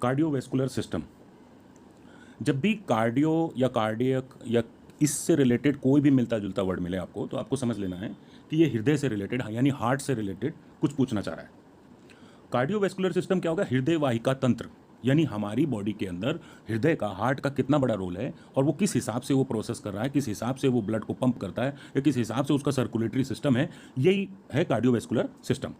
Cardiovascular system. जब भी cardio या कार्डियक या इससे रिलेटेड कोई भी मिलता जुलता वर्ड मिले आपको, तो आपको समझ लेना है कि ये हृदय से रिलेटेड यानी हार्ट से रिलेटेड कुछ पूछना चाह रहा है। कार्डियोवैस्कुलर सिस्टम क्या होगा? हृदय वाहिका तंत्र, यानी हमारी बॉडी के अंदर हृदय का, हार्ट का कितना बड़ा रोल है और वो किस हिसाब से वो प्रोसेस कर रहा है, किस हिसाब से वो ब्लड को पंप करता है या किस हिसाब से उसका सर्कुलेटरी सिस्टम है, यही है कार्डियोवैस्कुलर सिस्टम।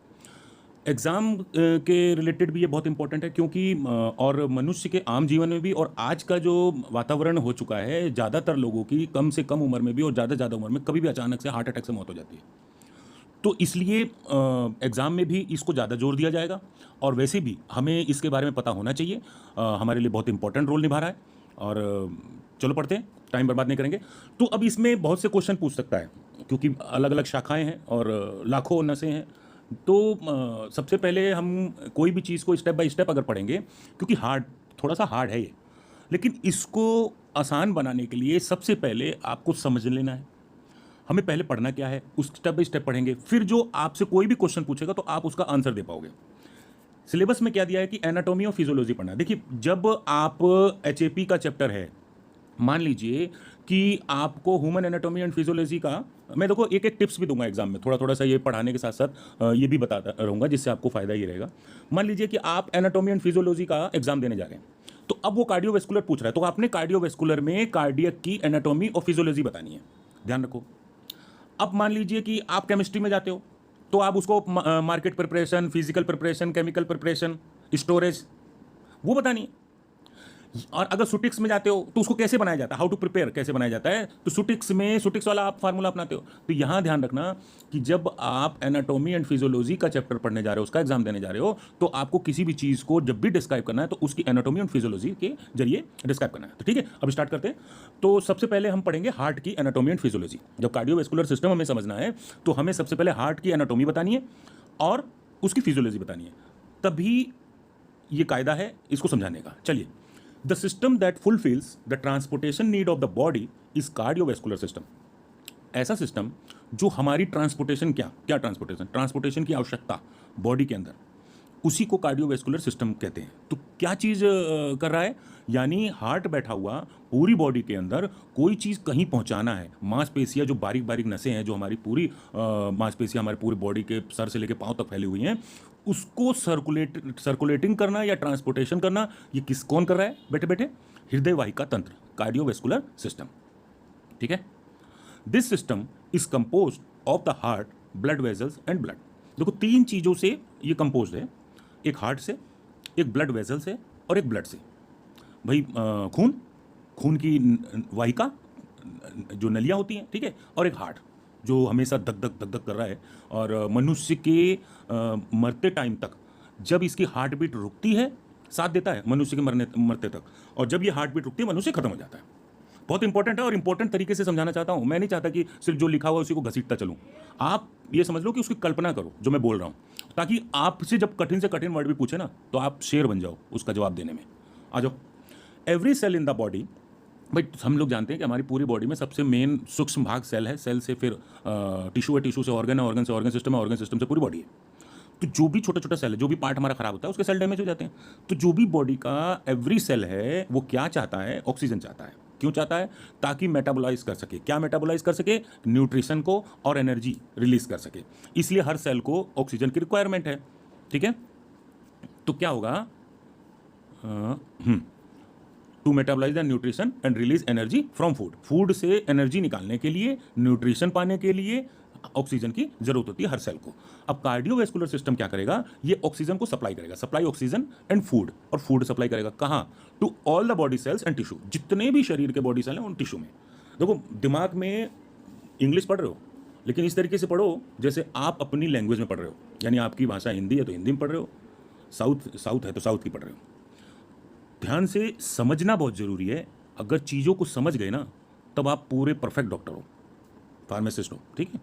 एग्ज़ाम के रिलेटेड भी ये बहुत इंपॉर्टेंट है, क्योंकि और मनुष्य के आम जीवन में भी, और आज का जो वातावरण हो चुका है, ज़्यादातर लोगों की कम से कम उम्र में भी और ज़्यादा ज़्यादा उम्र में कभी भी अचानक से हार्ट अटैक से मौत हो जाती है। तो इसलिए एग्ज़ाम में भी इसको ज़्यादा जोर दिया जाएगा, और वैसे भी हमें इसके बारे में पता होना चाहिए। हमारे लिए बहुत इंपॉर्टेंट रोल निभा रहा है। और चलो पढ़ते हैं, टाइम बर्बाद नहीं करेंगे। तो अब इसमें बहुत से क्वेश्चन पूछ सकता है, क्योंकि अलग अलग शाखाएं हैं और लाखों नसें हैं। तो सबसे पहले हम कोई भी चीज़ को स्टेप बाय स्टेप अगर पढ़ेंगे, क्योंकि थोड़ा सा हार्ड है ये, लेकिन इसको आसान बनाने के लिए सबसे पहले आपको समझ लेना है हमें पहले पढ़ना क्या है, उस स्टेप बाय स्टेप पढ़ेंगे, फिर जो आपसे कोई भी क्वेश्चन पूछेगा तो आप उसका आंसर दे पाओगे। सिलेबस में क्या दिया है कि एनाटॉमी और फिजियोलॉजी पढ़ना है। देखिए, जब आप एचएपी का चैप्टर है, मान लीजिए कि आपको ह्यूमन एनाटॉमी एंड फिजियोलॉजी का, मैं देखो एक एक टिप्स भी दूंगा एग्जाम में, थोड़ा थोड़ा सा ये पढ़ाने के साथ साथ ये भी बताता रहूँगा, जिससे आपको फायदा ये रहेगा। मान लीजिए कि आप एनाटॉमी एंड फिजियोलॉजी का एग्जाम देने जा रहे हैं, तो अब वो कार्डियोवैस्कुलर पूछ रहा है, तो आपने कार्डियोवैस्कुलर में कार्डियक की एनाटॉमी और फिजियोलॉजी बतानी है, ध्यान रखो। अब मान लीजिए कि आप केमिस्ट्री में जाते हो, तो आप उसको market preparation, physical preparation, chemical preparation, storage, वो बतानी है। और अगर सुटिक्स में जाते हो तो उसको कैसे बनाया जाता है, हाउ टू प्रिपेयर कैसे बनाया जाता है, तो सुटिक्स वाला आप फार्मूला अपनाते हो। तो यहाँ ध्यान रखना कि जब आप एनाटॉमी एंड फिजियोलॉजी का चैप्टर पढ़ने जा रहे हो, उसका एग्जाम देने जा रहे हो, तो आपको किसी भी चीज़ को जब भी डिस्क्राइब करना है तो उसकी एनाटॉमी एंड फिजियोलॉजी के जरिए डिस्क्राइब करना है। तो ठीक है, अब स्टार्ट करते हैं। तो सबसे पहले हम पढ़ेंगे हार्ट की एनाटॉमी एंड फिजियोलॉजी। जब कार्डियोवैस्कुलर सिस्टम हमें समझना है तो हमें सबसे पहले हार्ट की एनाटॉमी बतानी है और उसकी फिजियोलॉजी बतानी है, तभी ये कायदा है इसको समझाने का। चलिए, the system that fulfils the transportation need of the body is cardiovascular system. ऐसा सिस्टम जो हमारी ट्रांसपोर्टेशन ट्रांसपोर्टेशन की आवश्यकता बॉडी के अंदर, उसी को कार्डियोवैस्कुलर सिस्टम कहते हैं। तो क्या चीज़ कर रहा है, यानी हार्ट बैठा हुआ पूरी बॉडी के अंदर कोई चीज़ कहीं पहुंचाना है, मांसपेशियां जो बारीक बारीक नसें हैं, जो हमारी पूरी मांसपेशियां हमारी पूरी बॉडी के सर से लेकर पांव तक फैली हुई हैं, उसको सर्कुलेटिंग करना या ट्रांसपोर्टेशन करना, ये कौन कर रहा है बैठे बैठे? हृदय वाहिका तंत्र, कार्डियोवैस्कुलर सिस्टम। ठीक है, this system is compose of the heart, blood vessels and blood. देखो, तीन चीज़ों से ये कंपोज है, एक हार्ट से, एक ब्लड वेसल से और एक ब्लड से। भाई खून की वाहिका, जो नलियाँ होती हैं, ठीक है, और एक हार्ट जो हमेशा धक धक धक धक कर रहा है। और मनुष्य के मरते टाइम तक जब इसकी हार्ट बीट रुकती है, साथ देता है मनुष्य के मरते तक, और जब ये हार्ट बीट रुकती है मनुष्य खत्म हो जाता है। बहुत इंपॉर्टेंट है और इंपॉर्टेंट तरीके से समझाना चाहता हूँ। मैं नहीं चाहता कि सिर्फ जो लिखा हुआ है उसी को घसीटता चलूँ। आप ये समझ लो कि उसकी कल्पना करो जो मैं बोल रहा हूँ, ताकि आपसे जब कठिन से कठिन वर्ड भी पूछे ना, तो आप शेर बन जाओ उसका जवाब देने में। आ जाओ। Every cell in the body, भाई हम लोग जानते हैं कि हमारी पूरी बॉडी में सबसे मेन सूक्ष्म भाग सेल है, सेल से फिर टिश्यू है, टिश्यू से ऑर्गन है, ऑर्गन से ऑर्गन सिस्टम है, ऑर्गन सिस्टम से पूरी बॉडी है। तो जो भी छोटा छोटा सेल है, जो भी पार्ट हमारा खराब होता है, उसके सेल डैमेज हो जाते हैं। तो जो भी बॉडी का एवरी सेल है, वो क्या चाहता है? ऑक्सीजन चाहता है। क्यों चाहता है? ताकि मेटाबोलाइज कर सके। क्या मेटाबोलाइज कर सके? न्यूट्रिशन को और एनर्जी रिलीज कर सके। इसलिए हर सेल को ऑक्सीजन की रिक्वायरमेंट है। ठीक है, तो क्या होगा? To metabolize the nutrition and release energy from food. Food से एनर्जी निकालने के लिए, न्यूट्रिशन पाने के लिए ऑक्सीजन की जरूरत होती है हर सेल को। अब कार्डियोवैस्कुलर सिस्टम क्या करेगा? ये ऑक्सीजन को सप्लाई करेगा, सप्लाई ऑक्सीजन एंड फूड, और फूड सप्लाई करेगा कहाँ? To all the body cells and tissue. जितने भी शरीर के बॉडी सेल हैं उन टिश्यू में। देखो, दिमाग में इंग्लिश पढ़ रहे हो, लेकिन इस तरीके से पढ़ो जैसे आप अपनी लैंग्वेज में पढ़ रहे हो, यानी आपकी भाषा हिंदी है तो हिंदी में पढ़ रहे हो, साउथ है तो साउथ की पढ़ रहे हो। ध्यान से समझना बहुत जरूरी है। अगर चीज़ों को समझ गए ना, तब आप पूरे परफेक्ट डॉक्टर हो, फार्मासिस्ट हो। ठीक है,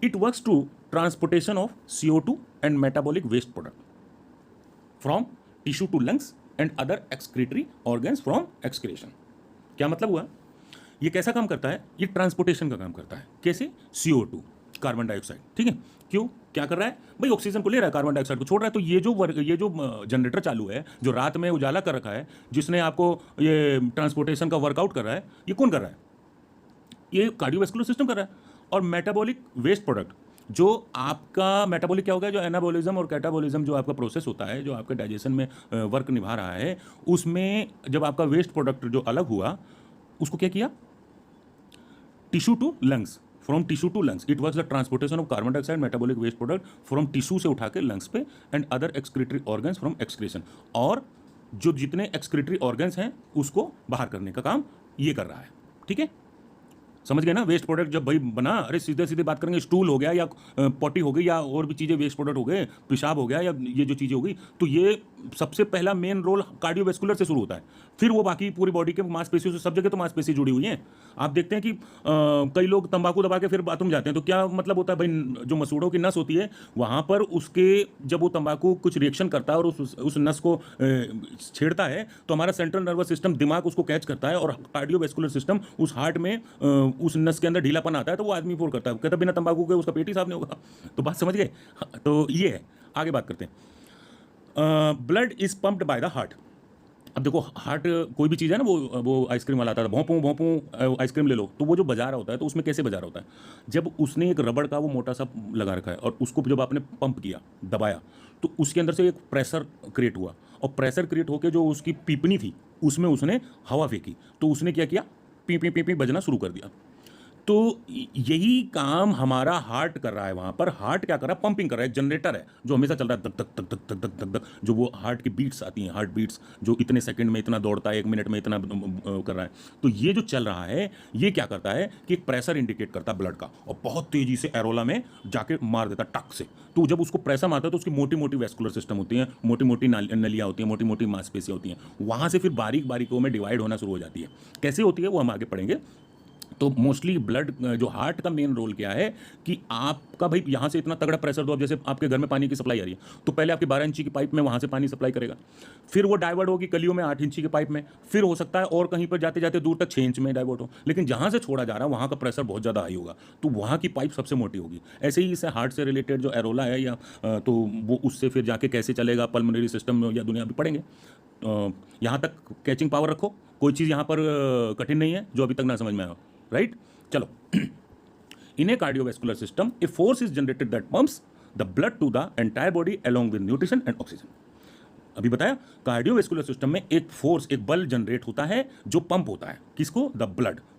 it works to transportation of CO2 and metabolic waste product from tissue to lungs and other excretory organs from excretion. क्या मतलब हुआ? ये कैसा काम करता है? ये ट्रांसपोर्टेशन का काम करता है। कैसे? CO2, कार्बन डाइऑक्साइड, ठीक है। क्यों, क्या कर रहा है भाई, ऑक्सीजन को ले रहा है, कार्बन डाइऑक्साइड को छोड़ रहा है। तो ये जो जनरेटर चालू है, जो रात में उजाला कर रखा है, जिसने आपको ये ट्रांसपोर्टेशन का वर्कआउट कर रहा है, ये कौन कर रहा है? ये कार्डियोवैस्कुलर सिस्टम कर रहा है। और मेटाबॉलिक वेस्ट प्रोडक्ट, जो आपका मेटाबॉलिक क्या हो गया, जो एनाबॉलिज्म और कैटाबॉलिज्म जो आपका प्रोसेस होता है, जो आपके डाइजेशन में वर्क निभा रहा है, उसमें जब आपका वेस्ट प्रोडक्ट जो अलग हुआ, उसको क्या किया, tissue to lungs, from tissue to lungs, it was the transportation of carbon dioxide metabolic waste product from tissue से उठा के लंग्स पे, and other excretory organs from excretion, और जो जितने एक्सक्रीटरी ऑर्गन्स हैं उसको बाहर करने का काम ये कर रहा है, ठीक है। समझ गए ना, वेस्ट प्रोडक्ट जब भाई बना, अरे सीधे सीधे बात करेंगे, स्टूल हो गया या पॉटी हो गई या और भी चीज़ें वेस्ट प्रोडक्ट हो गए, पेशाब हो गया या ये जो चीज़ें हो गई, तो ये सबसे पहला मेन रोल कार्डियोवैस्कुलर से शुरू होता है, फिर वो बाकी पूरी बॉडी के मांसपेशियों से, सब जगह तो मांसपेशी जुड़ी हुई हैं। आप देखते हैं कि कई लोग तंबाकू दबा के फिर बाथरूम जाते हैं, तो क्या मतलब होता है भाई, जो मसूड़ों की नस होती है वहाँ पर उसके, जब वो तंबाकू कुछ रिएक्शन करता है और उस नस को छेड़ता है, तो हमारा सेंट्रल नर्वस सिस्टम, दिमाग उसको कैच करता है, और कार्डियोवैस्कुलर सिस्टम उस हार्ट में उस नस के अंदर ढीलापन आता है, तो वो आदमी फोड़ करता है, कहता बिना तंबाकू के उसका पेट ही साफ नहीं होगा। तो बात समझ गए। तो ये है, आगे बात करते हैं। Blood is pumped by the heart. अब देखो, हार्ट कोई भी चीज़ है ना, वो आइसक्रीम वाला आता था, भोंपू भोंपू आइसक्रीम ले लो, तो वो जो बजा रहा होता है, तो उसमें कैसे बजा रहा होता है, जब उसने एक रबड़ का वो मोटा सा लगा रखा है, और उसको जब आपने पंप किया, दबाया, तो उसके अंदर से एक प्रेशर क्रिएट हुआ, और प्रेशर क्रिएट होकर जो उसकी पीपनी थी उसमें उसने हवा फेंकी, तो उसने क्या किया, पी पी पी पी बजना शुरू कर दिया। तो यही काम हमारा हार्ट कर रहा है। वहाँ पर हार्ट क्या कर रहा है, पंपिंग कर रहा है, एक जनरेटर है जो हमेशा चल रहा है, धक धक धक धक धक धक धक, जो वो हार्ट की बीट्स आती हैं, हार्ट बीट्स जो इतने सेकंड में इतना दौड़ता है, 1 मिनट में इतना कर रहा है। तो ये जो चल रहा है, ये क्या करता है कि एक प्रेशर इंडिकेट करता है ब्लड का, और बहुत तेजी से एरोला में जाके मार देता टक से। तो जब उसको प्रेशर मारता है, तो उसकी मोटी मोटी वैस्कुलर सिस्टम होती हैं, मोटी मोटी नलियाँ होती हैं, मोटी मोटी मांसपेशियाँ होती हैं, वहाँ से फिर बारीक बारीकों में डिवाइड होना शुरू हो जाती है। कैसे होती है वो हम आगे पढ़ेंगे। तो मोस्टली ब्लड, जो हार्ट का मेन रोल क्या है कि आपका भाई यहाँ से इतना तगड़ा प्रेशर दो। अब जैसे आपके घर में पानी की सप्लाई आ रही है, तो पहले आपकी 12 इंची की पाइप में वहाँ से पानी सप्लाई करेगा, फिर वो डाइवर्ट होगी कलियों में 8 इंची के पाइप में, फिर हो सकता है और कहीं पर जाते जाते दूर तक 6 इंच में डाइवर्ट हो, लेकिन जहाँ से छोड़ा जा रहा है वहाँ का प्रेशर बहुत ज़्यादा हाई होगा, तो वहाँ की पाइप सबसे मोटी होगी। ऐसे ही इसे हार्ट से रिलेटेड जो एरोला है, या तो वो उससे फिर जाके कैसे चलेगा पल्मोनरी सिस्टम या दुनिया भी पढ़ेंगे। यहाँ तक कैचिंग पावर रखो, कोई चीज़ यहाँ पर कठिन नहीं है जो अभी तक ना समझ में आया, राइट। चलो, in a cardiovascular system a force is generated that pumps the blood to the entire body along with nutrition and oxygen. अभी बताया, कार्डियोवैस्कुलर सिस्टम में एक फोर्स, एक बल जनरेट होता है जो पंप होता है किसको, द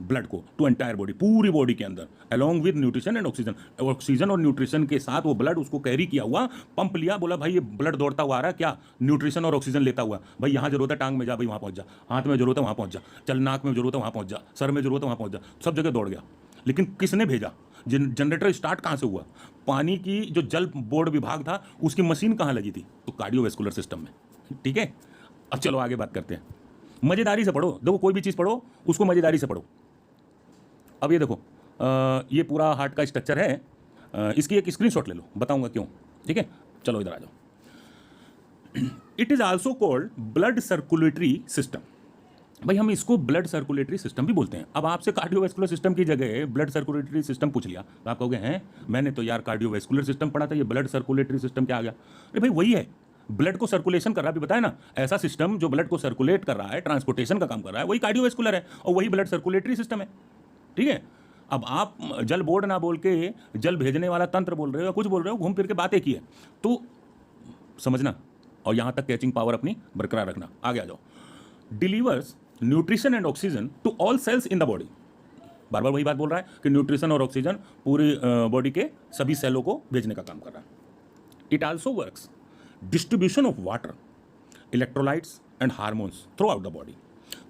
ब्लड को, टू एंटायर बॉडी, पूरी बॉडी के अंदर, along with nutrition and oxygen. Oxygen और न्यूट्रिशन के साथ वो ब्लड उसको कैरी किया हुआ, पंप लिया, बोला भाई ये ब्लड दौड़ता हुआ आ रहा है, क्या न्यूट्रिशन और ऑक्सीजन लेता हुआ, भाई यहाँ जरूरत है टांग में जा, भाई वहाँ पहुँच जा, हाथ में जरूरत है वहाँ पहुँच जा, चल नाक में जरूरत है वहाँ पहुँच जा, सर में जरूरत है वहाँ पहुँच जा, सब जगह दौड़ गया। लेकिन किसने भेजा, जनरेटर स्टार्ट कहाँ से हुआ, पानी की जो जल बोर्ड विभाग था उसकी मशीन कहाँ लगी थी, तो कार्डियोवैस्कुलर सिस्टम में। ठीक है, अब चलो आगे बात करते हैं। मजेदारी से पढ़ो, देखो कोई भी चीज़ पढ़ो उसको मजेदारी से पढ़ो। अब ये देखो, ये पूरा हार्ट का स्ट्रक्चर है, इसकी एक स्क्रीनशॉट ले लो, बताऊंगा क्यों। ठीक है, चलो इधर आ जाओ। It is also called blood circulatory system. भाई हम इसको ब्लड सर्कुलेटरी सिस्टम भी बोलते हैं। अब आपसे कार्डियोवैस्कुलर सिस्टम की जगह ब्लड सर्कुलेटरी सिस्टम पूछ लिया तो आप कहोगे हैं मैंने तो यार कार्डियोवैस्कुलर सिस्टम पढ़ा था, ये ब्लड सर्कुलेटरी सिस्टम क्या आ गया। अरे भाई वही है, ब्लड को सर्कुलेशन कर रहा है, अभी बताया ना, ऐसा सिस्टम जो ब्लड को सर्कुलेट कर रहा है, ट्रांसपोर्टेशन का काम कर रहा है, वही कार्डियोवैस्कुलर है और वही ब्लड सर्कुलेटरी सिस्टम है। ठीक है, अब आप जल बोर्ड ना बोल के जल भेजने वाला तंत्र बोल रहे हो या कुछ बोल रहे हो, घूम फिर के बात एक ही है, तो समझना और यहां तक कैचिंग पावर अपनी बरकरार रखना। आगे आ जाओ। Delivers nutrition and oxygen to all cells in the body. बार बार वही बात बोल रहा है कि न्यूट्रिशन और ऑक्सीजन पूरी बॉडी के सभी सेलों को भेजने का काम कर रहा है। It also works distribution of water, electrolytes and hormones through out the body.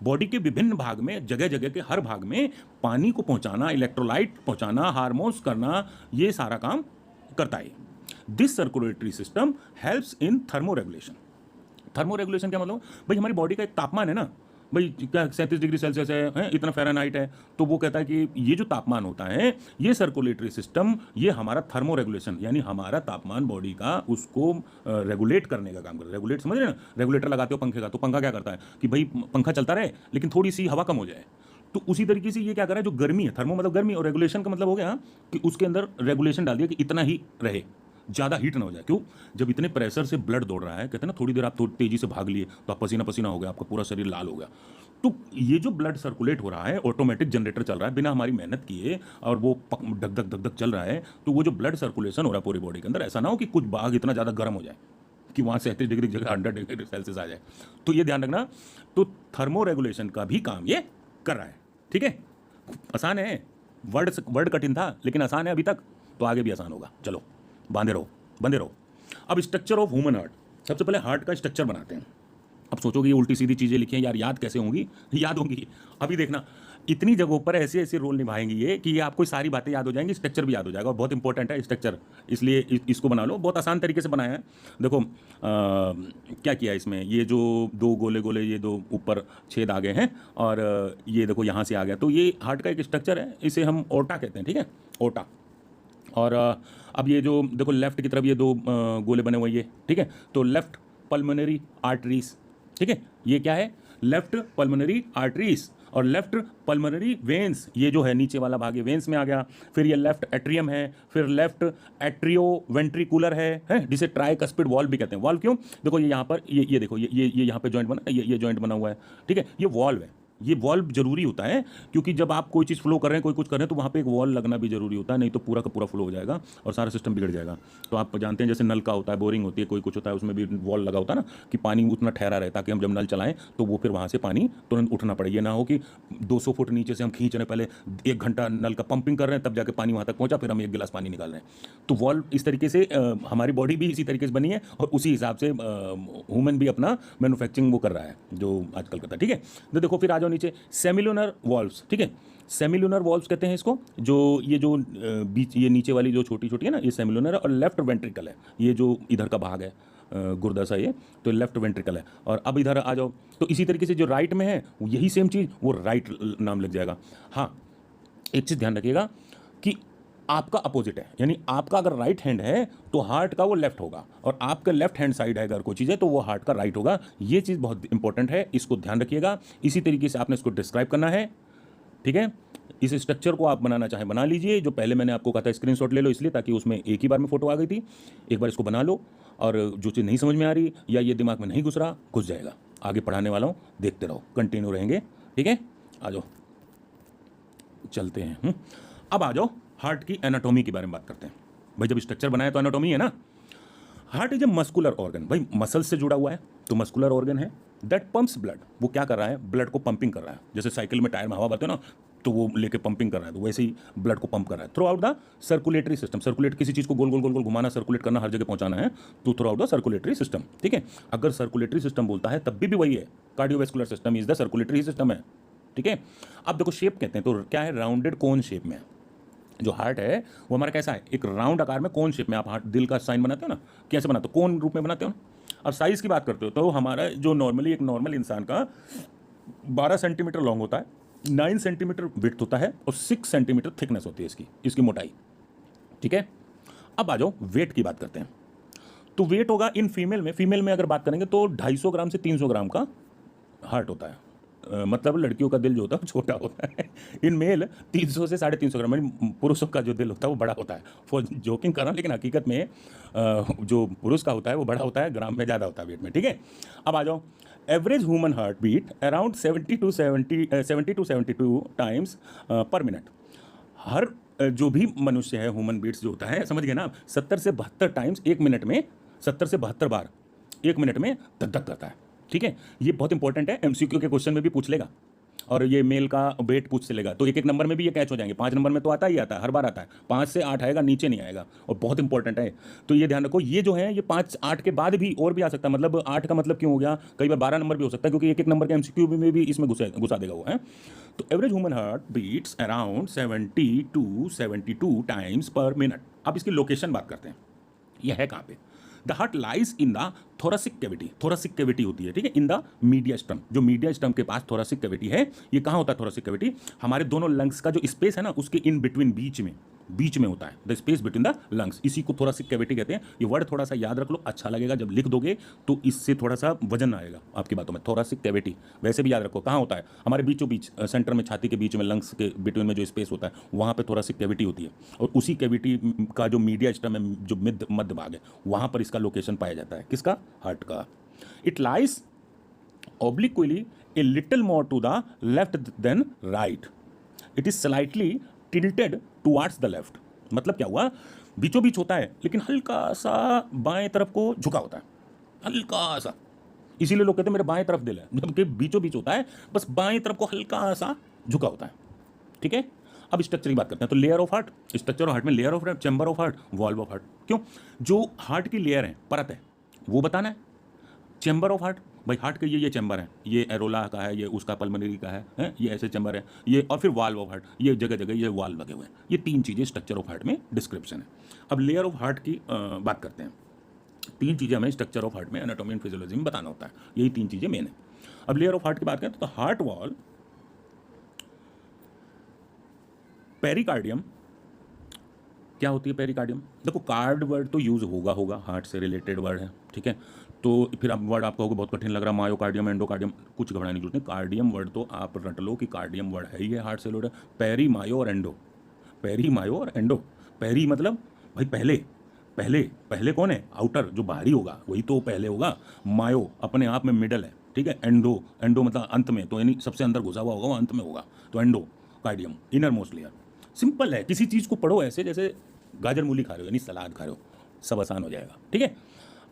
Body के विभिन्न भाग में, जगह जगह के हर भाग में पानी को पहुंचाना, इलेक्ट्रोलाइट पहुंचाना, हार्मोन्स करना, ये सारा काम करता है। This circulatory system helps in thermo regulation. Thermo regulation क्या मतलब, भाई हमारी बॉडी का एक तापमान है ना, भाई क्या 37 डिग्री सेल्सियस है, इतना फ़ारेनहाइट है, तो वो कहता है कि ये जो तापमान होता है, ये सर्कुलेटरी सिस्टम, ये हमारा थर्मो रेगुलेशन, यानी हमारा तापमान बॉडी का उसको रेगुलेट करने का काम कर रहा है। रेगुलेट समझ रहे ना, रेगुलेटर लगाते हो पंखे का, तो पंखा क्या करता है कि भाई पंखा चलता रहे लेकिन थोड़ी सी हवा कम हो जाए, तो उसी तरीके से ये क्या कर रहा है, जो गर्मी है, थर्मो मतलब गर्मी, और रेगुलेशन का मतलब हो गया कि उसके अंदर रेगुलेशन डाल दिया कि इतना ही रहे, ज़्यादा हीट ना हो जाए। क्यों? जब इतने प्रेशर से ब्लड दौड़ रहा है, कहते हैं ना थोड़ी देर आप थोड़ी तेज़ी से भाग लिए तो आप पसीना पसीना हो गया, आपका पूरा शरीर लाल हो गया। तो ये जो ब्लड सर्कुलेट हो रहा है, ऑटोमेटिक जनरेटर चल रहा है बिना हमारी मेहनत किए, और वो धक धक धक धक चल रहा है, तो वो जो ब्लड सर्कुलेशन हो रहा है पूरी बॉडी के अंदर, ऐसा ना हो कि कुछ भाग इतना ज़्यादा गर्म हो जाए कि वहाँ से 37 डिग्री जगह 100 डिग्री सेल्सियस आ जाए। तो ये ध्यान रखना। तो थर्मो रेगुलेशन का भी काम ये कर रहा है। ठीक है, आसान है, वर्ड कठिन था लेकिन आसान है अभी तक, तो आगे भी आसान होगा। चलो बांधे रहो, बंधे रहो। अब स्ट्रक्चर ऑफ ह्यूमन हार्ट, सबसे पहले हार्ट का स्ट्रक्चर बनाते हैं। अब सोचोगे ये उल्टी सीधी चीज़ें लिखी हैं यार, याद कैसे होंगी? याद होंगी। अभी देखना, इतनी जगहों पर ऐसे ऐसे रोल निभाएंगी ये कि ये आपको सारी बातें याद हो जाएंगी, स्ट्रक्चर भी याद हो जाएगा, और बहुत इंपॉर्टेंट है स्ट्रक्चर, इसलिए इसको बना लो। बहुत आसान तरीके से बनाया है। देखो क्या किया इसमें, ये जो दो गोले गोले ये दो ऊपर छेद आ गए हैं, और ये देखो यहाँ से आ गया, तो ये हार्ट का एक स्ट्रक्चर है, इसे हम ओटा कहते हैं। ठीक है, ओटा। और अब ये जो देखो लेफ्ट की तरफ ये दो गोले बने हुए ये, ठीक है, तो लेफ्ट पल्मोनरी आर्टरीज। ठीक है, ये क्या है? लेफ्ट पल्मोनरी आर्टरीज और लेफ्ट पल्मोनरी वेन्स, ये जो है नीचे वाला भाग ये वेन्स में आ गया। फिर ये लेफ्ट एट्रियम है, फिर लेफ्ट एट्रियो वेंट्रिकुलर है जिसे ट्राइकस्पिड वॉल्व भी कहते हैं। वॉल्व क्यों? देखो ये यहाँ पर ये देखो ये यहाँ पे जॉइंट बना, ये जॉइंट बना हुआ है। ठीक है, ये वॉल्व है। ये वॉल्व जरूरी होता है क्योंकि जब आप कोई चीज़ फ्लो कर रहे हैं, कोई कुछ कर रहे हैं, तो वहाँ पे एक वॉल्व लगना भी जरूरी होता है, नहीं तो पूरा का पूरा फ्लो हो जाएगा और सारा सिस्टम बिगड़ जाएगा। तो आप जानते हैं जैसे नल का होता है, बोरिंग होती है, कोई कुछ होता है, उसमें भी वॉल्व लगा होता है ना, कि पानी उतना ठहरा रहे ताकि हम जब नल चलाएं तो वो फिर वहाँ से पानी तुरंत उठना पड़े। ये ना हो कि 200 फुट नीचे से हम खींच रहे हैं, पहले 1 घंटा नल का पंपिंग कर रहे हैं, तब जाके पानी वहाँ तक पहुँचा, फिर हम 1 गिलास पानी निकाल रहे हैं। तो वॉल्व इस तरीके से हमारी बॉडी भी इसी तरीके से बनी है, और उसी हिसाब से ह्यूमन भी अपना मैन्युफैक्चरिंग वो कर रहा है जो आजकल करता है। ठीक है, तो देखो फिर आ जाओ नीचे, सेमिलुनर वॉल्व्स। ठीक है, सेमिलुनर वॉल्व्स कहते हैं इसको, जो ये जो बीच ये नीचे वाली जो छोटी छोटी है ना, ये सेमिलुनर है, और लेफ्ट वेंट्रिकल है, ये जो इधर का भाग है गुर्दा सा, ये तो लेफ्ट वेंट्रिकल है। और अब इधर आ जाओ, तो इसी तरीके से जो राइट में है यही सेम चीज़, वो राइट नाम लग जाएगा। हाँ, एक चीज़ ध्यान रखिएगा कि आपका अपोजिट है, यानी आपका अगर राइट हैंड है तो हार्ट का वो लेफ्ट होगा, और आपका लेफ्ट हैंड साइड है अगर कोई चीज़ है तो वो हार्ट का राइट होगा। ये चीज़ बहुत इंपॉर्टेंट है, इसको ध्यान रखिएगा। इसी तरीके से आपने इसको डिस्क्राइब करना है। ठीक है, इस स्ट्रक्चर को आप बनाना चाहें बना लीजिए, जो पहले मैंने आपको कहा था स्क्रीनशॉट ले लो, इसलिए ताकि उसमें एक ही बार में फोटो आ गई थी। एक बार इसको बना लो, और जो चीज़ नहीं समझ में आ रही या ये दिमाग में नहीं घुस रहा, घुस जाएगा। आगे पढ़ाने वाला हूँ, देखते रहो, कंटिन्यू रहेंगे। ठीक है, आ जाओ चलते हैं। अब आ जाओ हार्ट की एनाटॉमी के बारे में बात करते हैं। भाई जब स्ट्रक्चर बनाया तो एनाटॉमी है ना। Heart is a muscular organ, भाई मसल से जुड़ा हुआ है, तो मस्कुलर ऑर्गन है दैट पंप्स ब्लड। वो क्या कर रहा है? ब्लड को पंपिंग कर रहा है। जैसे साइकिल में टायर में हवा भरते हो ना, तो वो लेके पंपिंग कर रहा है, तो वैसे ही ब्लड को पंप कर रहा है through out the circulatory system. Circulate किसी चीज़ को गोल गोल गोल गोल घुमाना, सर्कुलेट करना, हर जगह पहुंचाना है, तो through out the circulatory system. ठीक है, अगर सर्कुलेटरी सिस्टम बोलता है तब भी वही है, cardiovascular system is the circulatory system है। ठीक है, अब देखो शेप कहते हैं, तो क्या है? राउंडेड कोन शेप में। जो हार्ट है वो हमारा कैसा है? एक राउंड आकार में, कोन शेप में। आप हार्ट दिल का साइन बनाते हो ना, कैसे बनाते हो? कोन रूप में बनाते हो ना। अब साइज़ की बात करते हो तो हमारा जो नॉर्मली एक नॉर्मल इंसान का 12 सेंटीमीटर लॉन्ग होता है, 9 सेंटीमीटर विड्थ होता है, और 6 सेंटीमीटर थिकनेस होती है इसकी मोटाई। ठीक है, अब आ जाओ वेट की बात करते हैं। तो वेट होगा इन फीमेल में अगर बात करेंगे तो 250 ग्राम से 300 ग्राम का हार्ट होता है। मतलब लड़कियों का दिल जो होता है वो छोटा होता है। इन मेल 300 से 350 ग्राम, यानी पुरुषों का जो दिल होता है वो बड़ा होता है। फॉर जोकिंग कर रहा हूँ, लेकिन हकीकत में जो पुरुष का होता है वो बड़ा होता है, ग्राम में ज़्यादा होता है वेट में। ठीक है, अब आ जाओ average human heart beat around 70 to 72 times per minute. हर जो भी मनुष्य है, ह्यूमन बीट्स जो होता है, समझ गए ना आप, 70 से 72 टाइम्स 1 मिनट में, 70 से 72 बार 1 मिनट में धक धक करता है। ठीक है, ये बहुत इंपॉर्टेंट है, एमसीक्यू के क्वेश्चन में भी पूछ लेगा, और ये मेल का वेट पूछ लेगा, तो एक नंबर में भी ये कैच हो जाएंगे। 5 नंबर में तो आता ही आता है, हर बार आता है। 5 से 8 आएगा, नीचे नहीं आएगा, और बहुत इंपॉर्टेंट है। तो ये ध्यान रखो, ये जो है ये 5 8 के बाद भी और भी आ सकता है। मतलब 8 का मतलब क्यों हो गया? कई बार 12 नंबर भी हो सकता है, क्योंकि एक नंबर के एमसीक्यू में भी इसमें घुसा देगा वो है। तो average human heart beats around 70 to 72 times per minute. अब इसकी लोकेशन बात करते हैं, यह है कहाँ पे? The heart lies in the thoracic cavity होती है, ठीक है, इन द मीडियास्टम। जो मीडियास्टम के पास थोरेसिक कैविटी है, ये कहाँ होता है थोरेसिक कैविटी? हमारे दोनों लंग्स का जो स्पेस है ना, उसके इन बिटवीन, बीच में होता है, the space between the lungs, इसी को थोरेसिक कैविटी कहते हैं। ये वर्ड थोड़ा सा याद रख लो, अच्छा लगेगा जब लिख दोगे तो इससे थोड़ा सा वजन आएगा आपकी बातों में। थोरेसिक कैविटी वैसे भी याद रखो कहाँ होता है, हमारे बीचों बीच, सेंटर में, छाती के बीच में, लंग्स के बिटवीन में जो स्पेस होता है, वहाँ पे थोरेसिक कैविटी होती है। और उसी कैविटी का जो मीडियास्टम है, जो मध्य भाग है, वहाँ पर इसका लोकेशन पाया जाता है, किसका? हार्ट का। It lies obliquely a little more to the left than right. It is slightly tilted towards the left. मतलब क्या हुआ, बीचों बीच होता है लेकिन हल्का सा बाएं तरफ को झुका होता है, हल्का सा, इसीलिए लोग कहते हैं मेरे बाएं तरफ दिल है, जबकि बीचों बीच होता है, बस बाएं तरफ को हल्का सा झुका होता है, ठीक है। अब स्ट्रक्चर की बात करते हैं, तो layer of heart, structure of heart में layer of heart, chamber of heart, valve of heart. क्यों? जो हार्ट की लेयर है, परत है, वो बताना है। चैम्बर ऑफ हार्ट, भाई हार्ट के ये चैम्बर है, ये एरोला का है, ये उसका पल्मोनरी का है, ये ऐसे चैम्बर है, ये, और फिर वाल्व ऑफ हार्ट, ये जगह जगह ये वाल्व लगे हुए हैं। ये तीन चीज़ें स्ट्रक्चर ऑफ हार्ट में डिस्क्रिप्शन है। अब लेयर ऑफ हार्ट की बात करते हैं। तीन चीज़ें हमें स्ट्रक्चर ऑफ हार्ट में, एनाटॉमी एंड फिजियोलॉजी में बताना होता है, यही तीन चीज़ें मेन है। अब लेयर ऑफ हार्ट की बात करें तो हार्ट वॉल, पेरिकार्डियम, क्या होती है पेरिकार्डियम? देखो कार्ड वर्ड तो यूज़ होगा, हार्ट से रिलेटेड वर्ड है, ठीक है। तो फिर अब वर्ड आपको होगा बहुत कठिन लग रहा है, मायोकार्डियम, एंडोकार्डियम, कुछ घबराने की जरूरत नहीं। कार्डियम वर्ड तो आप रट लो कि कार्डियम वर्ड है ही है, हार्ट से रिलेटेड। पेरी, मायो और एंडो, पेरी, मायो और एंडो। पेरी मतलब भाई पहले, पहले कौन है? आउटर, जो बाहरी होगा वही तो पहले होगा। मायो अपने आप में मिडल है, ठीक है। एंडो मतलब अंत में, तो यानी सबसे अंदर घुसा हुआ होगा, वो अंत में होगा, तो endo cardium, inner most layer. Simple है, किसी चीज़ को पढ़ो ऐसे जैसे गाजर मूली खा रहे हो, यानी सलाद खा रहे हो, सब आसान हो जाएगा, ठीक है।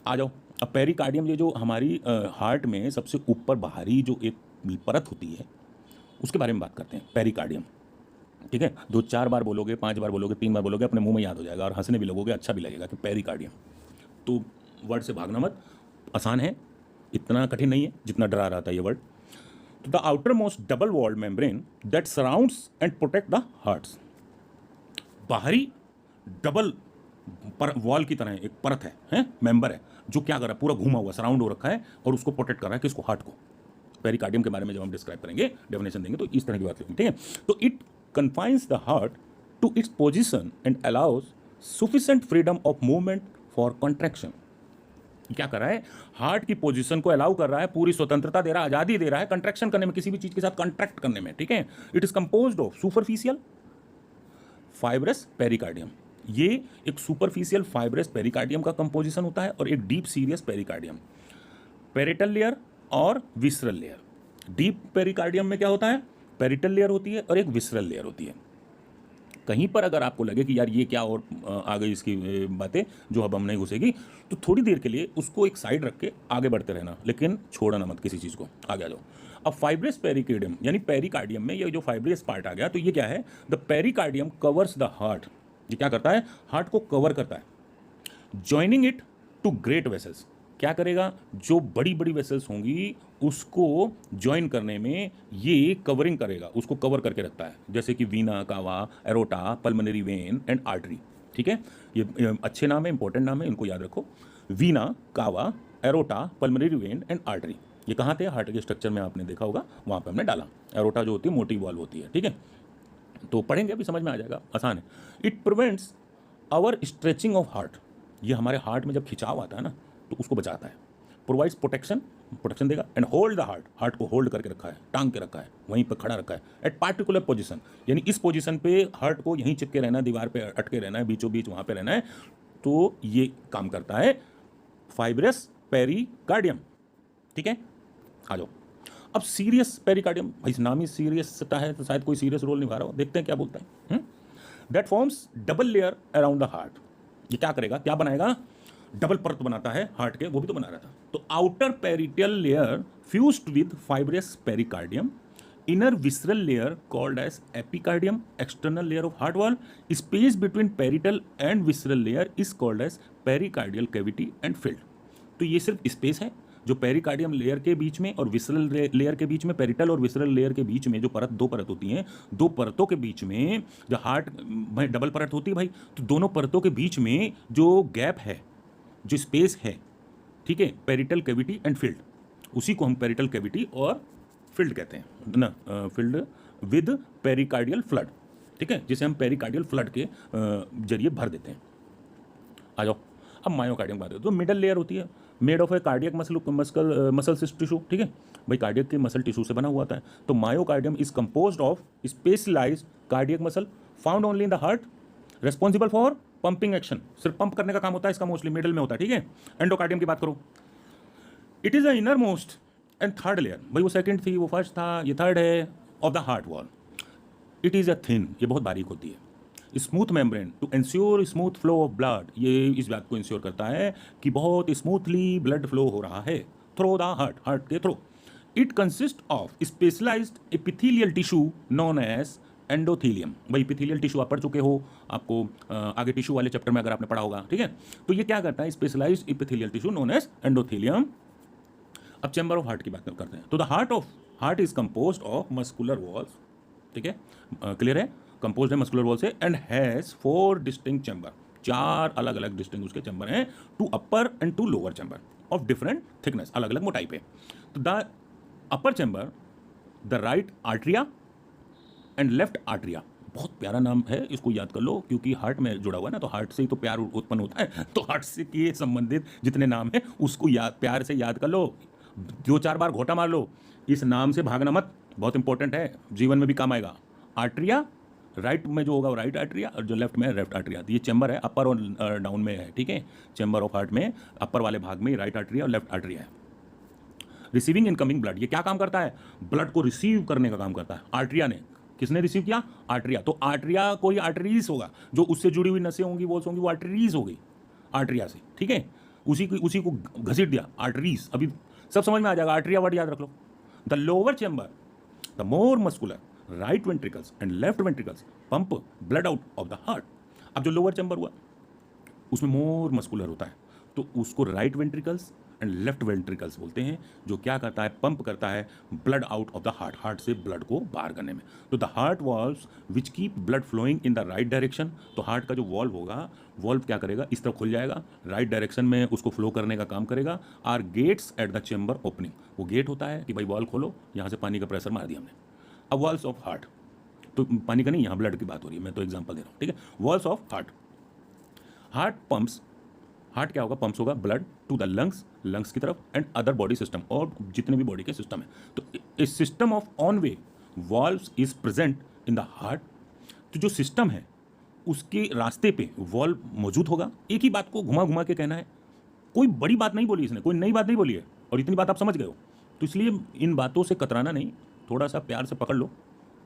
आ जाओ, अब पेरिकार्डियम, ये जो हमारी हार्ट में सबसे ऊपर बाहरी जो एक परत होती है, उसके बारे में बात करते हैं, पेरिकार्डियम, ठीक है। 2-4 बार बोलोगे, 5 बार बोलोगे, 3 बार बोलोगे, अपने मुंह में याद हो जाएगा और हंसने भी लगोगे, अच्छा भी लगेगा कि पेरिकार्डियम। तो वर्ड से भागना मत, आसान है, इतना कठिन नहीं है जितना डरा रहा था ये वर्ड। तो the outermost double walled membrane that surrounds and protect the hearts, बाहरी डबल वॉल की तरह एक परत है, मेंबर है, जो क्या कर रहा है, पूरा घूमा हुआ, सराउंड हो रखा है और उसको प्रोटेक्ट कर रहा है, किसको? हार्ट को। पेरिकार्डियम के बारे में जब हम डिस्क्राइब करेंगे, डेफिनेशन देंगे, तो इस तरह की बात करेंगे, ठीक है। तो it confines the heart to its position and allows sufficient freedom of movement for contraction. क्या कर रहा है? हार्ट की पोजीशन को अलाउ कर रहा है, पूरी स्वतंत्रता दे रहा है, आजादी दे रहा है कंट्रैक्शन करने में, किसी भी चीज के साथ कॉन्ट्रैक्ट करने में, ठीक है। It is composed of superficial fibrous pericardium, ये एक सुपरफिशियल फाइब्रस पेरिकार्डियम का कंपोजिशन होता है और एक deep serious pericardium, parietal layer और विसरल लेयर। डीप पेरिकार्डियम में क्या होता है? पेरिटल लेयर होती है और एक विसरल लेयर होती है। कहीं पर अगर आपको लगे कि यार ये क्या और आ गई इसकी बातें जो अब हम नहीं घुसेगी, तो थोड़ी देर के लिए उसको एक साइड रख के आगे बढ़ते रहना, लेकिन छोड़ना मत किसी चीज़ को, आगे आ जाओ। अब फाइब्रस पेरिकार्डियम, यानी पेरिकार्डियम में ये जो फाइब्रस पार्ट आ गया, तो ये क्या है? The pericardium covers the heart, ये क्या करता है? हार्ट को कवर करता है, joining it to great vessels. क्या करेगा? जो बड़ी बड़ी वेसल्स होंगी उसको ज्वाइन करने में ये कवरिंग करेगा, उसको कवर करके रखता है, जैसे कि वीना, कावा, aorta, pulmonary vein and artery, ठीक है। ये अच्छे नाम है, इंपॉर्टेंट नाम है, इनको याद रखो। वीना, कावा, aorta, pulmonary vein and artery, ये कहाँ थे? हार्ट के स्ट्रक्चर में आपने देखा होगा, वहाँ पर हमने डाला। एरोटा जो होती है मोटी वॉल्व होती है, ठीक है, तो पढ़ेंगे अभी समझ में आ जाएगा, आसान है। It prevents over stretching of heart, ये हमारे हार्ट में जब खिंचाव आता है ना तो उसको बचाता है। प्रोवाइड्स प्रोटेक्शन देगा and hold the heart, heart को होल्ड करके रखा है, टांग के रखा है, वहीं पर खड़ा रखा है एट पार्टिकुलर पोजीशन, यानी इस पोजीशन पे हार्ट को यहीं चिपके रहना है, दीवार पे अटके रहना है, बीचों बीच वहाँ पे रहना है, तो ये काम करता है फाइब्रस पेरिकार्डियम, ठीक है। आ जाओ अब सीरियस पेरिकार्डियम, भाई नाम ही सीरियस है तो शायद कोई सीरियस रोल निभा रहा हो, देखते हैं क्या बोलता है। That forms double layer around the heart, ये क्या करेगा? क्या बनाएगा? डबल परत बनाता है हार्ट के, वो भी तो बना रहा था। तो outer parietal layer fused with fibrous pericardium, inner visceral layer called as epicardium, external layer of heart wall, space between parietal and visceral layer is called as pericardial cavity and filled. तो ये सिर्फ space है जो pericardium layer के बीच में और visceral layer के बीच में, पेरिटल और विसरल लेयर के बीच में जो परत, दो परत होती हैं, दो परतों के बीच में जो हार्ट भाई डबल परत होती है भाई, तो दोनों परतों के बीच में जो गैप है, जो स्पेस है, ठीक है, पेरिटल कैविटी एंड फील्ड, उसी को हम पेरिटल कैविटी और फील्ड कहते हैं ना, फील्ड विद पेरिकार्डियल फ्लड, ठीक है, जिसे हम पेरिकार्डियल फ्लड के जरिए भर देते हैं। आ जाओ, अब मायोकार्डियम बात है, तो मिडल लेयर होती है, made of A cardiac muscle tissue, ठीक है भाई, कार्डियक के मसल टिश्यू से बना हुआ होता है। तो myocardium is composed of specialized cardiac muscle found only in the heart, responsible for pumping action, सिर्फ पंप करने का काम होता है इसका, मोस्टली मिडल में होता है, ठीक है। एंडोकार्डियम की बात करो, it is a inner most and third layer, भाई वो सेकंड थी, वो फर्स्ट था, ये थर्ड है, of the heart wall. It is a thin, ये बहुत बारीक होती है, smooth membrane to ensure smooth flow of blood, ये इस बात को इंश्योर करता है कि बहुत स्मूथली ब्लड फ्लो हो रहा है थ्रू द हार्ट, हार्ट के through. It consist of specialized epithelial tissue known as endothelium, भाई एपिथेलियल टिश्यू आप पढ़ चुके हो, आपको आगे टिश्यू वाले चैप्टर में अगर आपने पढ़ा होगा, ठीक है। तो ये क्या करता है, specialised epithelial tissue known as endothelium. अब चैम्बर ऑफ हार्ट की बात करते हैं, तो the heart is composed of muscular walls, ठीक है, क्लियर है, कंपोज्ड है मस्कुलर वॉल से, एंड हैज 4 डिस्टिंक्ट चैम्बर, 4 अलग अलग डिस्टिंक्ट उसके चैम्बर हैं, 2 upper and 2 lower chamber of different thickness, अलग अलग मोटाई पे। तो the upper chamber, the right atria and left atria, बहुत प्यारा नाम है, इसको याद कर लो, क्योंकि हार्ट में जुड़ा हुआ है ना, तो हार्ट से ही तो प्यार उत्पन्न होता है, तो हार्ट से के संबंधित जितने नाम हैं उसको प्यार से याद कर लो, 2-4 बार घोटा मार लो, इस नाम से भागना मत, बहुत इंपॉर्टेंट है, जीवन में भी काम आएगा। आर्ट्रिया, राइट में जो होगा वो राइट आर्ट्रिया, और जो लेफ्ट में लेफ्ट आर्ट्रिया, तो ये चैम्बर है, अपर और डाउन में है, ठीक है। चैम्बर ऑफ हार्ट में अपर वाले भाग में राइट आर्ट्रिया और लेफ्ट आर्ट्रिया है। रिसीविंग इनकमिंग ब्लड, ये क्या काम करता है, ब्लड को रिसीव करने का काम करता है। आर्ट्रिया ने, किसने रिसीव किया, आर्ट्रिया, तो आर्ट्रिया कोई आर्टरीज होगा, जो उससे जुड़ी हुई नसें होंगी, वॉल्स होंगी, वो आर्टरीज हो गई आर्ट्रिया से, ठीक है, उसी को घसीट दिया, आर्टरीज, अभी सब समझ में आ जाएगा, आर्ट्रिया वर्ड याद रख लो। The lower chamber, the more muscular, right ventricles and left ventricles pump blood out of the heart. अब जो लोअर चैम्बर हुआ उसमें मोर मस्कुलर होता है, तो उसको right ventricles and left ventricles बोलते हैं, जो क्या करता है, पंप करता है blood out of the heart, heart से ब्लड को बाहर करने में। तो the heart valves which keep blood flowing in the right direction, तो हार्ट का जो वॉल्व होगा, वॉल्व क्या करेगा, इस तरफ खुल जाएगा, राइट डायरेक्शन में उसको फ्लो करने का काम करेगा। Are gates at the chamber opening, वो गेट होता है कि भाई वॉल्व खोलो, यहाँ से पानी का प्रेशर मार दिया हमने। अब वॉल्व्स ऑफ हार्ट, तो पानी का नहीं, यहाँ ब्लड की बात हो रही है, मैं तो एग्जाम्पल दे रहा हूँ, ठीक है। Valves of heart, heart pumps, heart क्या होगा, पंप्स होगा blood to the lungs, lungs की तरफ, एंड अदर बॉडी सिस्टम, और जितने भी बॉडी के सिस्टम है। तो a system of one way valves is present in the heart, तो जो सिस्टम है उसके रास्ते पे वॉल्व मौजूद होगा। एक ही बात को घुमा घुमा के कहना है, कोई बड़ी बात नहीं बोली इसने, कोई नई बात नहीं बोली है, और इतनी बात आप समझ गए हो, तो इसलिए इन बातों से कतराना नहीं, थोड़ा सा प्यार से पकड़ लो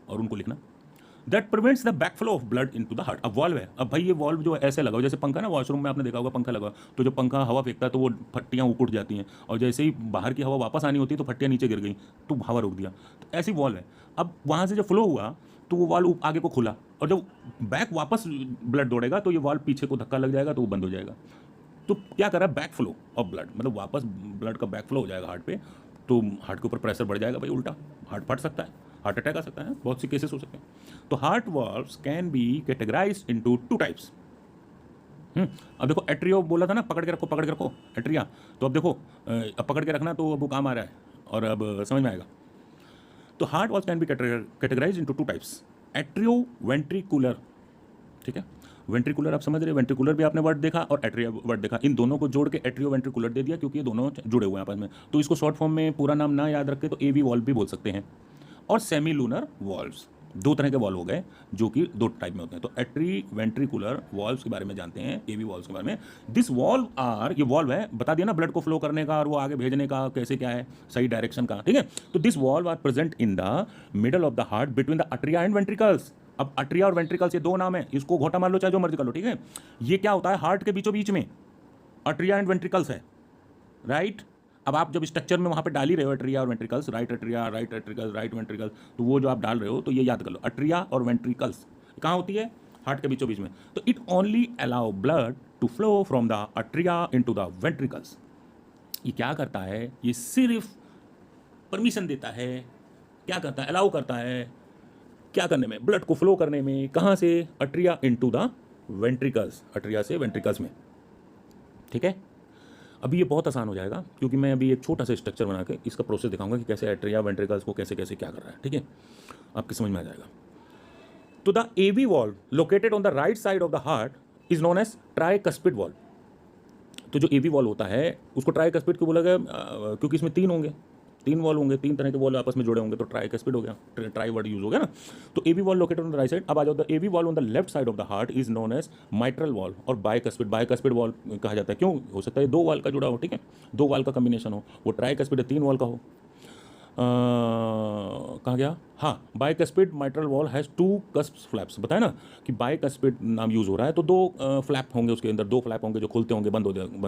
और उनको लिखना। That prevents the back flow of blood into the heart. अब वॉल्व है, अब भाई ये वॉल्व जो ऐसे लगा हो, जैसे पंखा ना, वॉशरूम में आपने देखा होगा पंखा लगा, तो जब पंखा हवा फेंकता है तो वो फट्टियाँ ऊपर उठ जाती हैं, और जैसे ही बाहर की हवा वापस आनी होती है तो फट्टियाँ नीचे गिर गई, तो हवा रोक दिया, तो ऐसी वॉल्व है। अब वहाँ से जब फ्लो हुआ तो वो वॉल्व आगे को खुला, और जब बैक वापस ब्लड दौड़ेगा तो ये वॉल्व पीछे को धक्का लग जाएगा, तो वो बंद हो जाएगा। तो क्या कर रहा है, बैक फ्लो ऑफ ब्लड, मतलब वापस ब्लड का बैक फ्लो हो जाएगा हार्ट पे, तो हार्ट के ऊपर प्रेशर बढ़ जाएगा भाई, उल्टा हार्ट फट सकता है, हार्ट अटैक आ सकता है, बहुत सी केसेस हो सकते हैं। तो heart valves can be categorised into 2 types. अब देखो एट्रियो बोला था ना, पकड़ के रखो एट्रिया, तो अब देखो अब पकड़ के रखना, तो अब वो काम आ रहा है और अब समझ में आएगा। तो heart valves can be categorised into 2 types, atrio ventricular, ठीक है, वेंट्रिकुलर आप समझ रहे, वेंट्रिकुलर भी आपने वर्ड देखा और एट्रिया वर्ड देखा, इन दोनों को जोड़ के एट्रियो वेंट्रिकुलर दे दिया, क्योंकि ये दोनों जुड़े हुए हैं आपस में। तो इसको शॉर्ट फॉर्म में पूरा नाम ना याद रखे तो एवी वॉल्व भी बोल सकते हैं। और सेमी लूनर वॉल्व्स, 2 तरह के वॉल्व हो गए जो कि 2 टाइप में होते हैं। तो एट्री वेंट्रिकुलर वॉल्व्स के बारे में जानते हैं, एवी वॉल्व्स के बारे में। दिस वॉल्व आर, ये वॉल्व है, बता दिया ना ब्लड को फ्लो करने का और वो आगे भेजने का कैसे क्या है, सही डायरेक्शन का, ठीक है। तो this valve are present in the middle of the heart between the atria and ventricles. अब अट्रिया और वेंट्रिकल्स ये 2 नाम है, इसको घोटा मार लो चाहे जो मर्जी कर लो, ठीक है। ये क्या होता है, हार्ट के बीचों बीच में अट्रिया एंड वेंट्रिकल्स है, राइट। अब आप जब स्ट्रक्चर में वहाँ पे डाल ही रहे हो अट्रिया और ventricles, right atria, right ventricles, right ventricles, तो वो जो आप डाल रहे हो तो ये याद कर लो, अट्रिया और वेंट्रिकल्स कहाँ होती है, हार्ट के बीचों बीच में। तो it only allow blood to flow from the atria into the ventricles. ये क्या करता है, ये सिर्फ परमिशन देता है, क्या करता है, अलाउ करता है क्या करने में, ब्लड को फ्लो करने में, कहाँ से, Atria into the ventricles, Atria से वेंट्रिकल्स में, ठीक है। अभी ये बहुत आसान हो जाएगा क्योंकि मैं अभी एक छोटा सा स्ट्रक्चर बना के इसका प्रोसेस दिखाऊंगा कि कैसे एट्रिया वेंट्रिकल्स को कैसे कैसे क्या कर रहा है, ठीक है, आपकी समझ में आ जाएगा। तो the AV valve located on the right side of the heart is known as tricuspid valve. तो जो एवी वॉल्व होता है उसको ट्राइकस्पिड क्यों बोला गया? क्योंकि इसमें तीन वॉल्व होंगे, तीन तरह के वॉल्व आपस में जुड़े होंगे, तो ट्राइकस्पिड हो गया, ट्राई वर्ड यूज हो गया ना। तो AV valve located on the right side. अब आ जाओ, the AV valve on the left side of the heart is known as mitral valve और बाइकस्पिड वॉल्व कहा जाता है। क्यों हो सकता है? दो वॉल्व का जुड़ा हो, ठीक है, दो वॉल्व का कॉम्बिनेशन हो, वो ट्राइकस्पिड तीन वॉल्व का हो। कहाँ गया? हाँ, bicuspid mitral valve has two cusp flaps. बताया ना कि बाइकस्पिड नाम यूज़ हो रहा है, तो दो फ्लैप होंगे, उसके अंदर दो फ्लैप होंगे जो खुलते होंगे, बंद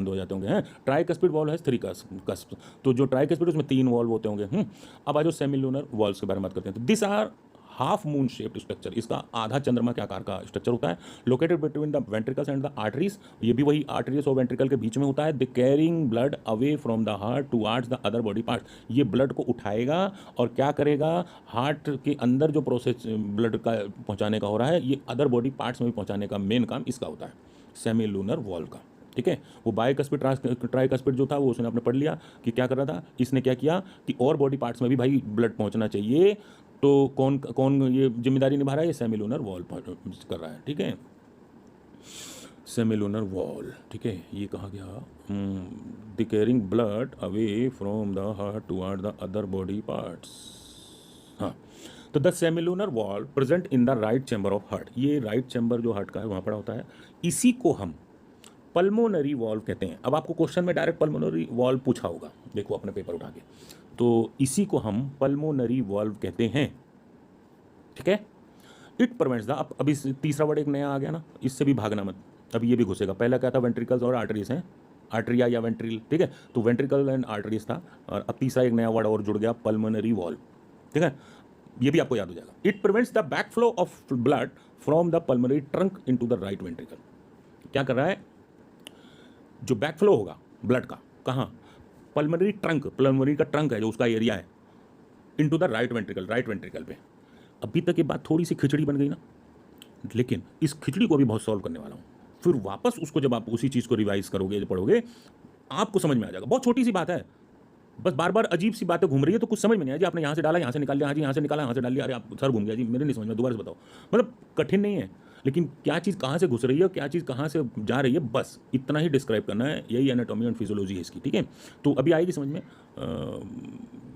हो जाते होंगे हैं। Tricuspid valve has three cusp, तो जो ट्राइकस्पिड उसमें तीन वॉल्व होते होंगे। अब आज जो सेमिलुनर वॉल्व्स के बारे में बात करते हैं, तो this are half moon shaped structure, इसका आधा चंद्रमा के आकार का स्ट्रक्चर होता है, located between the ventricles and the arteries. ये भी वही आर्टरीज और वेंट्रिकल के बीच में होता है। The carrying blood away from the heart towards the other body part. ये ब्लड को उठाएगा और क्या करेगा? हार्ट के अंदर जो प्रोसेस ब्लड का पहुंचाने का हो रहा है, ये अदर बॉडी पार्ट्स में भी पहुंचाने का मेन काम इसका होता है, सेमिलुनर वॉल्व का, ठीक है। वो बाइकस्पिड ट्राइकस्पिड जो था वो उसने आपने पढ़ लिया कि क्या कर रहा था, इसने क्या किया कि और बॉडी पार्ट्स में भी भाई ब्लड पहुंचना चाहिए, तो कौन कौन ये जिम्मेदारी निभा रहा है? ये सेमिलुनर वॉल कर रहा है, ठीक है, सेमिलुनर वॉल, ठीक है। ये कहा गया the carrying blood away from the heart toward the other body parts. हाँ, तो the semilunar wall present in the right chamber of heart. ये राइट चैम्बर जो हार्ट का है वहाँ पड़ा होता है, इसी को हम पल्मोनरी वॉल्व कहते हैं। अब आपको क्वेश्चन में डायरेक्ट पल्मोनरी वॉल्व पूछा होगा, देखो अपने पेपर उठा के, तो इसी को हम पल्मोनरी वॉल्व कहते हैं, ठीक है। इट प्रिवेंट्स द, अब अभी तीसरा वर्ड एक नया आ गया ना, इससे भी भागना मत, अभी ये भी घुसेगा। पहला क्या था? वेंट्रिकल्स और आर्टरीज हैं, आर्टरिया या वेंट्रिल, ठीक है, तो वेंट्रिकल एंड आर्टरीज था, और अब तीसरा एक नया वर्ड और जुड़ गया, पल्मोनरी वॉल्व, ठीक है, ये भी आपको याद हो जाएगा। It prevents the back flow of blood from the pulmonary trunk into the right ventricle. क्या कर रहा है? जो बैक फ्लो होगा ब्लड का, कहाँ? पल्मोनरी ट्रंक, पल्मोनरी का ट्रंक है जो उसका एरिया है, इनटू द राइट वेंट्रिकल पे। अभी तक ये बात थोड़ी सी खिचड़ी बन गई ना, लेकिन इस खिचड़ी को भी बहुत सॉल्व करने वाला हूँ। फिर वापस उसको जब आप उसी चीज़ को रिवाइज करोगे, पढ़ोगे, आपको समझ में आ जाएगा। बहुत छोटी सी बात है, बस बार बार अजीब सी बातें घूम रही है, तो कुछ समझ में नहीं आया जी, आपने यहाँ से डाला, यहाँ से निकाल लिया, हाँ जी यहाँ से निकाला, यहाँ से डाल लिया, अरे आप सर घूम गया जी, मेरे नहीं समझ में, दोबारा से बताओ। मतलब कठिन नहीं है, लेकिन क्या चीज़ कहाँ से घुस रही है, क्या चीज़ कहाँ से जा रही है, बस इतना ही डिस्क्राइब करना है। यही एनाटॉमी एंड फिजियोलॉजी है इसकी, ठीक है। तो अभी आएगी समझ में।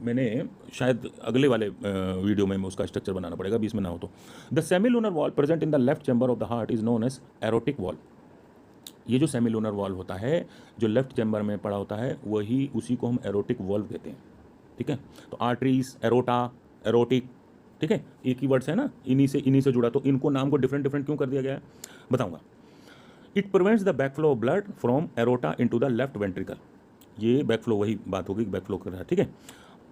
मैंने शायद अगले वाले वीडियो में उसका स्ट्रक्चर बनाना पड़ेगा, बीच में ना हो तो। The semilunar wall present in the left chamber of the heart is known as aortic wall. ये जो सेमिलुनर वॉल्व होता है, जो लेफ्ट चैम्बर में पड़ा होता है, वही उसी को हम एरोटिक वॉल्व कहते हैं, ठीक है। तो आर्टरीज, एरोटा, एरोटिक, ठीक है, एक ही वर्ड्स है ना, इन्हीं से जुड़ा, तो इनको नाम को डिफरेंट क्यों कर दिया गया है बताऊंगा। It prevents the backflow of blood from aorta into the left ventricle. ये बैकफ्लो वही बात होगी, बैकफ्लो कर रहा है, ठीक है।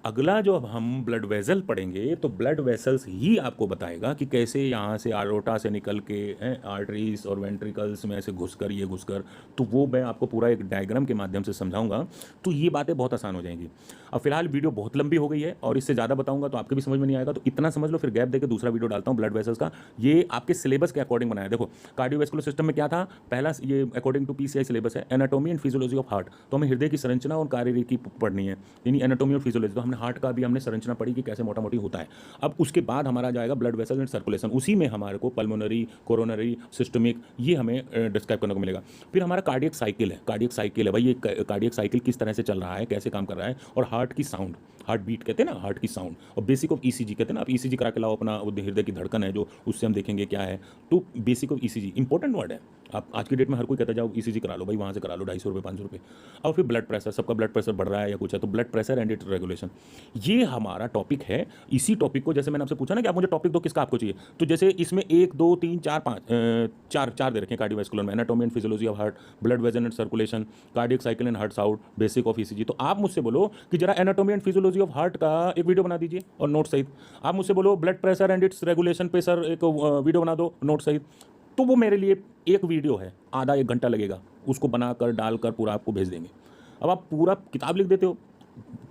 अगला जो अब हम ब्लड वेसल पढ़ेंगे, तो ब्लड वेसल्स ही आपको बताएगा कि कैसे यहाँ से एरोटा से निकल के आर्टरीज और वेंट्रिकल्स में ऐसे घुसकर, ये घुसकर, तो वो मैं आपको पूरा एक डायग्राम के माध्यम से समझाऊंगा, तो ये बातें बहुत आसान हो जाएंगी। अब फिलहाल वीडियो बहुत लंबी हो गई है और इससे ज़्यादा बताऊंगा तो आपके भी समझ में नहीं आएगा, तो इतना समझ लो, फिर गैप देकर दूसरा वीडियो डालता हूँ ब्लड वेसल्स का। ये आपके सिलेबस के अकॉर्डिंग बनाया। देखो, कार्डियोवैस्कुलर सिस्टम में क्या था, पहला ये अकॉर्डिंग टू पीसीआई सिलेबस है, anatomy and physiology of heart. तो हमें हृदय की संरचना और कार्यरेखी पढ़नी है, यानी एनाटॉमी और फिजियोलॉजी। तो हमने हार्ट का भी हमने संरचना पड़ी कि कैसे मोटा मोटी होता है। अब उसके बाद हमारा जाएगा ब्लड वेसल एंड सर्कुलेशन, उसी में हमारे को पल्मोनरी, कोरोनरी, सिस्टमिक, ये हमें डिस्क्राइब करने को मिलेगा। फिर हमारा कार्डियक साइकिल है, भाई ये कार्डियक साइकिल किस तरह से चल रहा है, कैसे काम कर रहा है, और हार्ट की साउंड, हार्ट बीट कहते हैं ना, हार्ट की साउंड, और बेसिक ऑफ ईसीजी कहते हैं ना। आप ईसीजी करा के लाओ, अपना हृदय की धड़कन है जो, उससे हम देखेंगे क्या है। तो basic of ECG important word है। आप आज की डेट में हर कोई कहता है जाओ ईसीजी करा लो भाई, वहाँ से करा लो, 250 रुपये 500 रुपये। और फिर ब्लड प्रेशर, सबका ब्लड प्रेशर बढ़ रहा है या कुछ है, तो blood pressure and it regulation, ये हमारा टॉपिक है। इसी टॉपिक को, जैसे मैंने आपसे पूछा ना कि आप मुझे टॉपिक दो किसका आपको चाहिए, तो जैसे इसमें 1 2 3 4 5 चार दे रखे हैं कार्डियोवैस्कुलर में, anatomy and physiology of heart, blood vessel and circulation, cardiac cycle and heart sound, basic of ECG. तो आप मुझसे बोलो कि जरा anatomy and physiology of heart का एक वीडियो बना दीजिए और नोट सहित। आप मुझसे बोलो blood pressure and it's regulation पे सर एक वीडियो बना दो नोट सहित। तो वो मेरे लिए एक वीडियो है, आधा 1 घंटा लगेगा, उसको बनाकर डालकर पूरा आपको भेज देंगे। अब आप पूरा किताब लिख देते हो,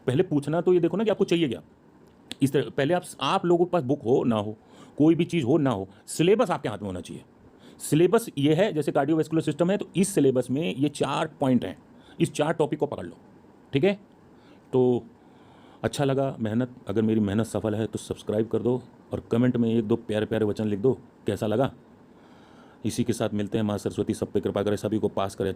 पहले पूछना तो ये देखो ना कि आपको चाहिए क्या। इस तरह पहले आप लोगों के पास बुक हो ना हो, कोई भी चीज़ हो ना हो, सिलेबस आपके हाथ में होना चाहिए। सिलेबस ये है, जैसे कार्डियोवैस्कुलर सिस्टम है, तो इस सिलेबस में ये 4 पॉइंट हैं, इस 4 टॉपिक को पकड़ लो, ठीक है? तो अच्छा लगा मेहनत, अगर मेरी मेहनत सफल है तो सब्सक्राइब कर दो और कमेंट में 1-2 प्यारे-प्यारे वचन लिख दो, कैसा लगा? इसी के साथ मिलते हैं। माँ सरस्वती सब पे कृपा करे, सभी को पास करे।